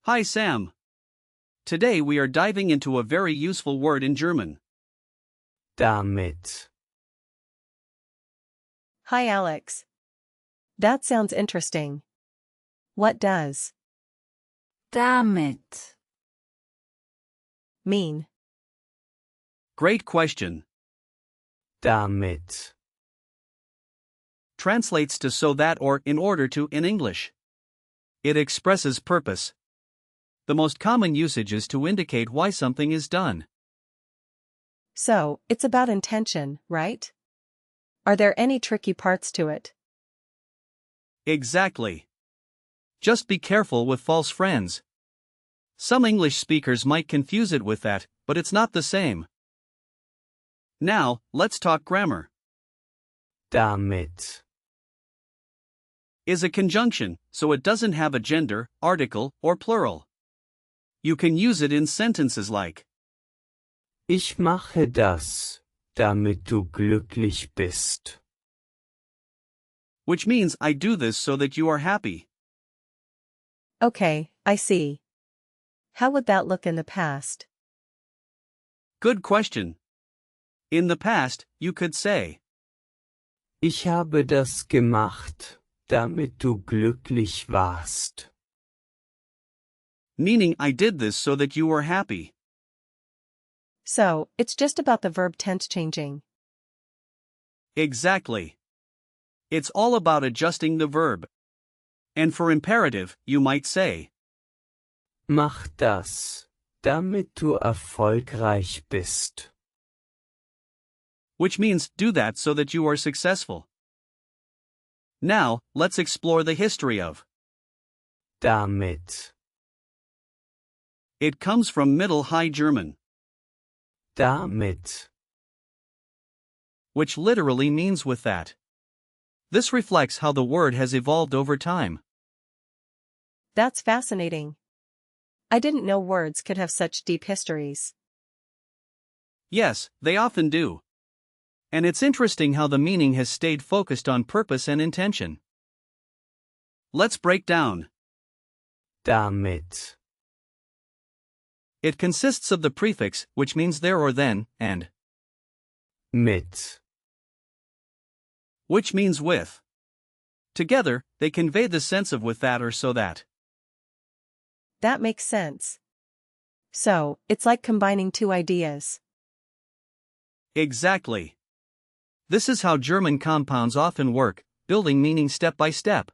Hi Sam. Today we are diving into a very useful word in German. Damit. Hi Alex. That sounds interesting. What does damit mean? Great question. Damit. Translates to so that or in order to in English. It expresses purpose. The most common usage is to indicate why something is done. So, it's about intention, right? Are there any tricky parts to it? Exactly. Just be careful with false friends. Some English speakers might confuse it with that, but it's not the same. Now, let's talk grammar. Damit. Is a conjunction, so it doesn't have a gender, article, or plural. You can use it in sentences like Ich mache das, damit du glücklich bist. which means I do this so that you are happy. Okay, I see. How would that look in the past? Good question. In the past, you could say, Ich habe das gemacht, damit du glücklich warst. meaning I did this so that you were happy. So, it's just about the verb tense changing. Exactly. It's all about adjusting the verb. And for imperative, you might say, Mach das, damit du erfolgreich bist. which means do that so that you are successful. Now, let's explore the history of. Damit. It comes from Middle High German, Damit. which literally means with that. This reflects how the word has evolved over time. That's fascinating. I didn't know words could have such deep histories. Yes, they often do. And it's interesting how the meaning has stayed focused on purpose and intention. Let's break down. Damit. It consists of the prefix, which means there or then, and Mit. which means with. Together, they convey the sense of with that or so that. That makes sense. So, it's like combining two ideas. Exactly. This is how German compounds often work, building meaning step by step.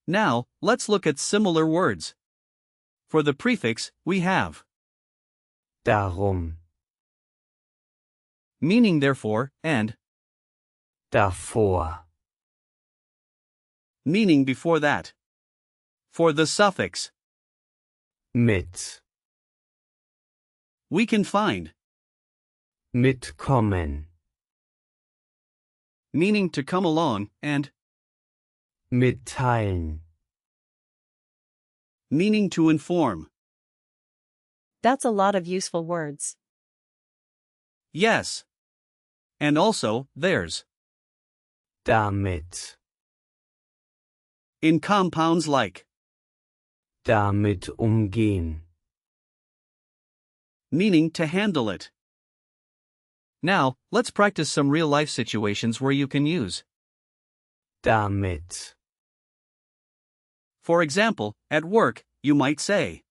Now, let's look at similar words. For the prefix, we have Darum. meaning therefore, and Davor. meaning before that. For the suffix, Mit. we can find Mitkommen. meaning to come along, and Mitteilen. meaning to inform. That's a lot of useful words. Yes. And also, there's Damit. in compounds like Damit umgehen. meaning to handle it. Now, let's practice some real-life situations where you can use Damit. For example, at work, you might say.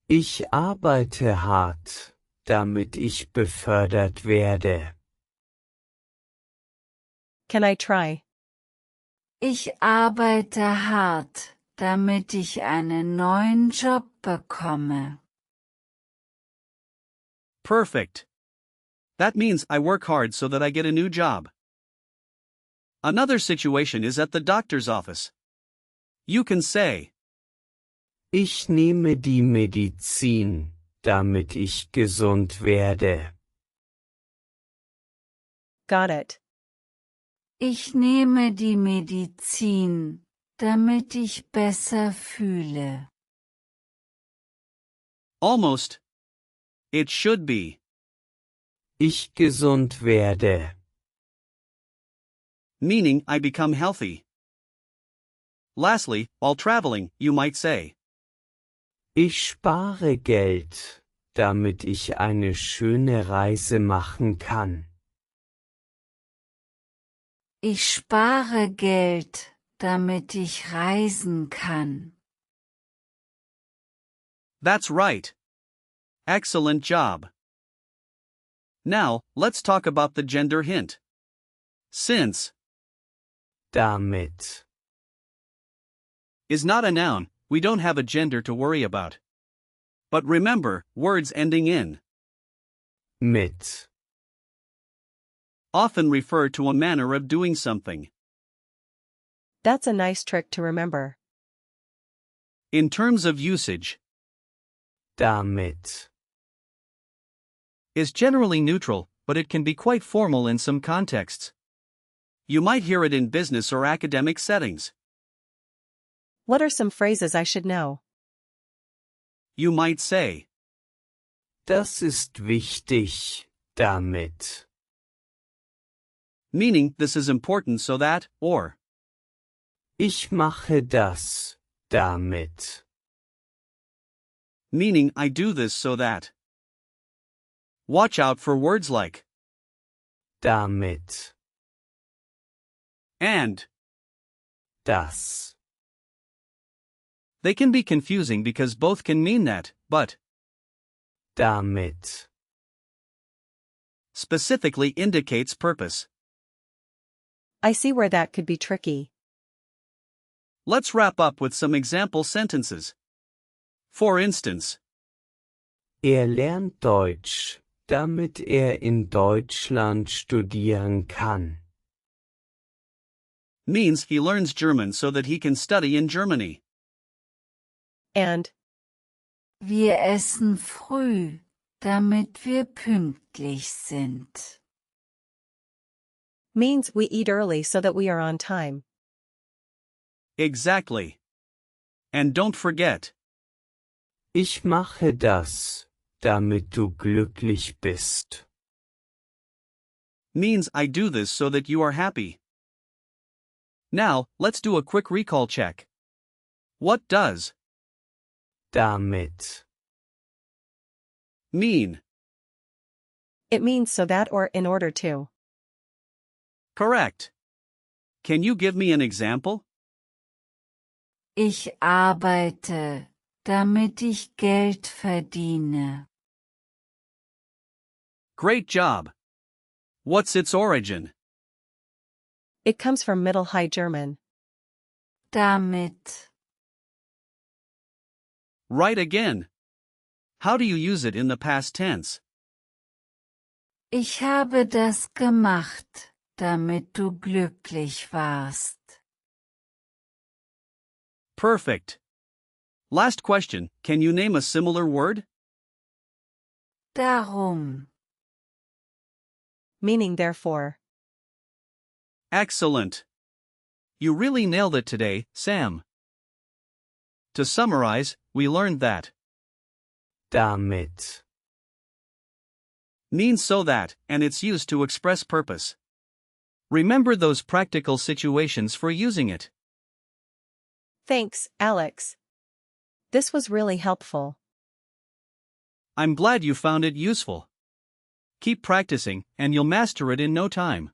Ich arbeite hart, damit ich befördert werde. Can I try? Ich arbeite hart, damit ich einen neuen Job bekomme. Perfect. That means I work hard so that I get a new job. Another situation is at the doctor's office. You can say, Ich nehme die Medizin, damit ich gesund werde. Got it. Ich nehme die Medizin, damit ich besser fühle. almost. It should be. Ich gesund werde. Meaning I become healthy. Lastly, while traveling, you might say, Ich spare Geld, damit ich eine schöne Reise machen kann. Ich spare Geld, damit ich reisen kann. That's right. Excellent job. Now, let's talk about the gender hint. Since Damit. is not a noun, we don't have a gender to worry about. But remember, words ending in Mit. often refer to a manner of doing something. That's a nice trick to remember. In terms of usage, Damit. is generally neutral, but it can be quite formal in some contexts. You might hear it in business or academic settings. What are some phrases I should know? You might say, Das ist wichtig, damit. meaning this is important so that, or Ich mache das, damit. meaning I do this so that. Watch out for words like Damit. and. Das. They can be confusing because both can mean that, but Damit. specifically indicates purpose. I see where that could be tricky. Let's wrap up with some example sentences. For instance, Lernt Deutsch, damit in Deutschland studieren kann. means he learns German so that he can study in Germany. And Wir essen früh, damit wir pünktlich sind. means we eat early so that we are on time. Exactly. And don't forget, Ich mache das, damit du glücklich bist. means I do this so that you are happy. Now, let's do a quick recall check. What does Damit. mean? It means so that or in order to. Correct. Can you give me an example? Ich arbeite, damit ich Geld verdiene. Great job. What's its origin? It comes from Middle High German. Damit. Right again. How do you use it in the past tense? Ich habe das gemacht, damit du glücklich warst. Perfect. Last question, can you name a similar word? Darum. Meaning therefore. Excellent. You really nailed it today, Sam. To summarize, we learned that Damit. means so that, and it's used to express purpose. Remember those practical situations for using it. Thanks, Alex. This was really helpful. I'm glad you found it useful. Keep practicing, and you'll master it in no time.